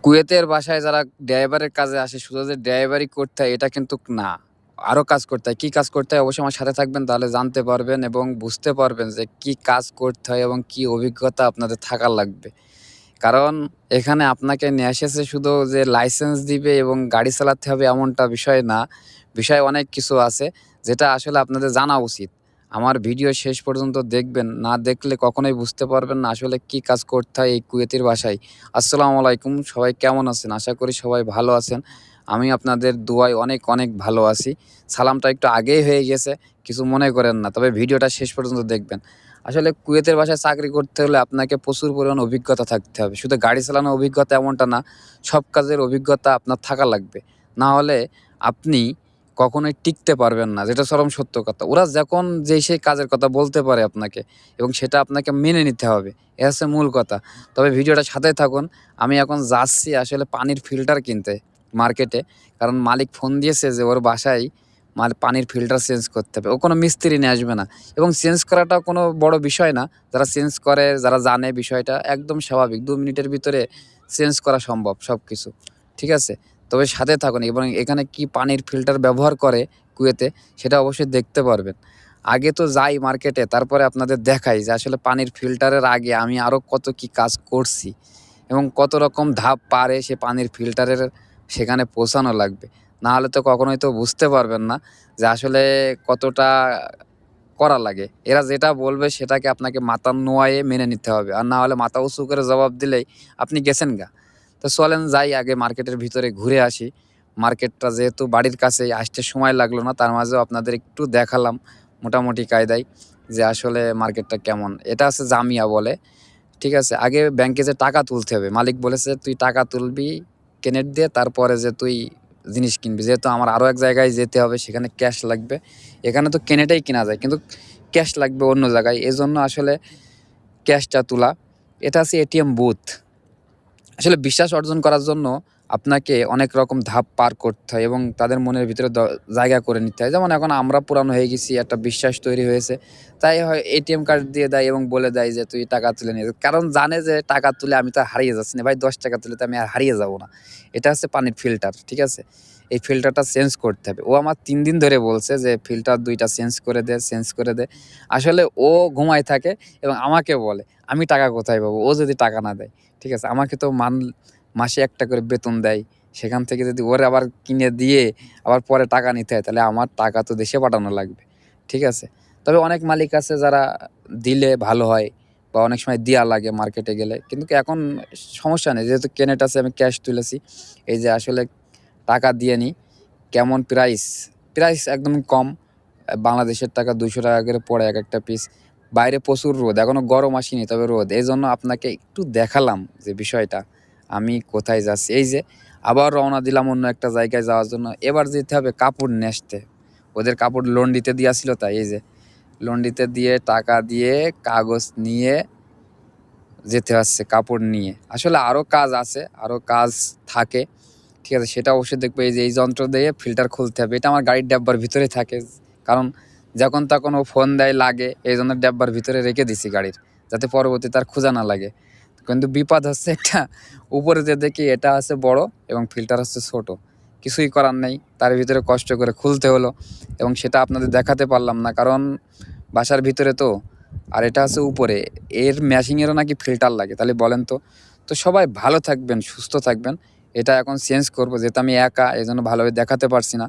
কুয়েতের বাসায় যারা ড্রাইভারের কাজে আসে শুধু যে ড্রাইভারই করতে হয় এটা কিন্তু না। আরো কাজ করতে হয়। কি কাজ করতে হয় অবশ্যই আমার সাথে থাকবেন তাহলে জানতে পারবেন এবং বুঝতে পারবেন যে কি কাজ করতে হয় এবং কি অভিজ্ঞতা আপনাদের থাকা লাগবে। কারণ এখানে আপনাকে নিয়ে এসেছে শুধু যে লাইসেন্স দিবে এবং গাড়ি চালাতে হবে এমনটা বিষয় না। বিষয় অনেক কিছু আছে যেটা আসলে আপনাদের জানা উচিত। আমার ভিডিও শেষ পর্যন্ত দেখবেন, না দেখলে কখনোই বুঝতে পারবেন না আসলে কি কাজ করতে হয় এই কুয়েতের বাসায়। আসসালামু আলাইকুম, সবাই কেমন আছেন? আশা করি সবাই ভালো আছেন। আমি আপনাদের দোয়ায় অনেক, অনেক ভালো আছি। সালামটা একটু আগেই হয়ে গেছে, কিছু মনে করেন না। তবে ভিডিওটা শেষ পর্যন্ত দেখবেন। আসলে কুয়েতের বাসায় চাকরি করতে হলে আপনাকে প্রচুর পরিমাণ অভিজ্ঞতা থাকতে হবে। শুধু গাড়ি চালানোর অভিজ্ঞতা এমনটা না, সব কাজের অভিজ্ঞতা আপনার থাকা লাগবে। না হলে আপনি কখনোই টিকতে পারবেন না, যেটা চরম সত্য কথা। ওরা যখন যেই সেই কাজের কথা বলতে পারে আপনাকে এবং সেটা আপনাকে মেনে নিতে হবে। এ হচ্ছে মূল কথা। তবে ভিডিওটার সাথেই থাকুন। আমি এখন যাচ্ছি আসলে পানির ফিল্টার কিনতে মার্কেটে। কারণ মালিক ফোন দিয়েছে যে ওর বাসায় পানির ফিল্টার চেঞ্জ করতে হবে। ও কোনো মিস্ত্রি নিয়ে আসবে না এবং চেঞ্জ করাটাও কোনো বড় বিষয় না। যারা চেঞ্জ করে, যারা জানে বিষয়টা একদম স্বাভাবিক। ২ মিনিটের ভিতরে চেঞ্জ করা সম্ভব সবকিছু। ঠিক আছে? তবে সাথে থাকুন এবং এখানে কি পানির ফিল্টার ব্যবহার করে কুয়েতে সেটা অবশ্যই দেখতে পারবেন। আগে তো যাই মার্কেটে, তারপরে আপনাদের দেখাই যে আসলে পানির ফিল্টারের আগে আমি আরও কত কি কাজ করছি এবং কত রকম ধাপ পারে সে পানির ফিল্টারের সেখানে পৌঁছানো লাগবে। না হলে তো কখনোই তো বুঝতে পারবেন না যে আসলে কতটা করা লাগে। এরা যেটা বলবে সেটাকে আপনাকে মাথা নোয়ায়ে মেনে নিতে হবে। আর না হলে মাথা উঁচু করে জবাব দিলেই আপনি গেছেন গা। তো চলেন যাই আগে মার্কেটের ভিতরে ঘুরে আসি। মার্কেটটা যেহেতু বাড়ির কাছেই, আসতে সময় লাগলো না, তার মাঝেও আপনাদের একটু দেখালাম মোটামুটি কায়দায় যে আসলে মার্কেটটা কেমন। এটা হচ্ছে জামিয়া বলে। ঠিক আছে? আগে ব্যাংকে যে টাকা তুলতে হবে। মালিক বলেছে, "তুই টাকা তুলবি কেনেট দিয়ে, তারপরে যে তুই জিনিস কিনবি।" যেহেতু আমার আরো এক জায়গায় যেতে হবে, সেখানে ক্যাশ লাগবে। এখানে তো কেনেটেই কেনা যায়। কিন্তু ক্যাশ লাগবে অন্য জায়গায়। এজন্য আসলে ক্যাশটা তুলা। এটা হচ্ছে এটিএম বুথ। আসলে বিশ্বাস অর্জন করার জন্য আপনাকে অনেক রকম ধাপ পার করতে হয় এবং তাদের মনের ভিতরে জায়গা করে নিতে হয়। যেমন এখন আমরা পুরানো হয়ে গেছি, একটা বিশ্বাস তৈরি হয়েছে। তাই হয় এটিএম কার্ড দিয়ে দেয় এবং বলে দেয় যে, "তুই টাকা তুলে নিয়ে যা।" কারণ জানে যে টাকা তুলে আমি তো আর হারিয়ে যাচ্ছি না। ভাই ৳১০ তুলে তো আমি আর হারিয়ে যাব না। এটা হচ্ছে পানির ফিল্টার। ঠিক আছে? এই ফিল্টারটা চেঞ্জ করতে হবে। ও আমার ৩ দিন ধরে বলছে যে, "ফিল্টার ২ টা চেঞ্জ করে দে, চেঞ্জ করে দে।" আসলে ও ঘুমায় থাকে এবং আমাকে বলে। আমি টাকা কোথায় পাবো? ও যদি টাকা না দেয়। ঠিক আছে? আমাকে তো মাসে একটা করে বেতন দেয়। সেখান থেকে যদি ওরে আবার কিনে দিয়ে আবার পরে টাকা নিতে হয়, তাহলে আমার টাকা তো দেশে পাঠানো লাগবে। ঠিক আছে? তবে অনেক মালিক আছে যারা দিলে ভালো হয় বা অনেক সময় দেয়া লাগে মার্কেটে গেলে। কিন্তু কি এখন সমস্যা নেই। যেহেতু কেনেট আছে, আমি ক্যাশ তুলেছি। এই যে আসলে টাকা দিয়ে নিই। কেমন প্রাইস? প্রাইস একদমই কম। বাংলাদেশের টাকা ৳২০০ করে পড়ে একেকটা পিস। বাইরে প্রচুর রোদ। এখনো গরম আসেনি, তবে রোদ। এজন্য আপনাকে একটু দেখালাম যে বিষয়টা, আমি কোথায় যাচ্ছি। এই যে আবার রওনা দিলাম অন্য একটা জায়গায় যাওয়ার জন্য। এবার যেতে হবে কাপড় নিয়ে আসতে। ওদের কাপড় লন্ড্রিতে দেয়া ছিল তাই। এই যে লন্ড্রিতে দিয়ে টাকা দিয়ে কাগজ নিয়ে যেতে হচ্ছে কাপড় নিয়ে। আসলে আরো কাজ আছে, আরো কাজ থাকে। ঠিক আছে? সেটা অবশ্যই দেখবো। এই যে এই যন্ত্র দিয়ে ফিল্টার খুলতে হবে। এটা আমার গাড়ির ডাব্বার ভিতরে থাকে। কারণ যখন তখন ও ফোন দেয় লাগে, এইজন্য ডাব্বার ভিতরে রেখে দিছি গাড়ির। যাতে পরবর্তীতে আর খোঁজা না লাগে। কিন্তু বিপদ হচ্ছে একটা, উপরে যে দেখি এটা হচ্ছে বড় এবং ফিল্টার হচ্ছে ছোট। কিছুই করার নেই। তার ভিতরে কষ্ট করে খুলতে হলো এবং সেটা আপনাদের দেখাতে পারলাম না। কারণ বাসার ভিতরে তো। আর এটা হচ্ছে উপরে। এর মেশিনেরও নাকি ফিল্টার লাগে। তাহলে বলেন তো? তো সবাই ভালো থাকবেন, সুস্থ থাকবেন। এটা এখন চেঞ্জ করব। যেহেতু আমি একা, এজন্য ভালোভাবে দেখাতে পারছি না।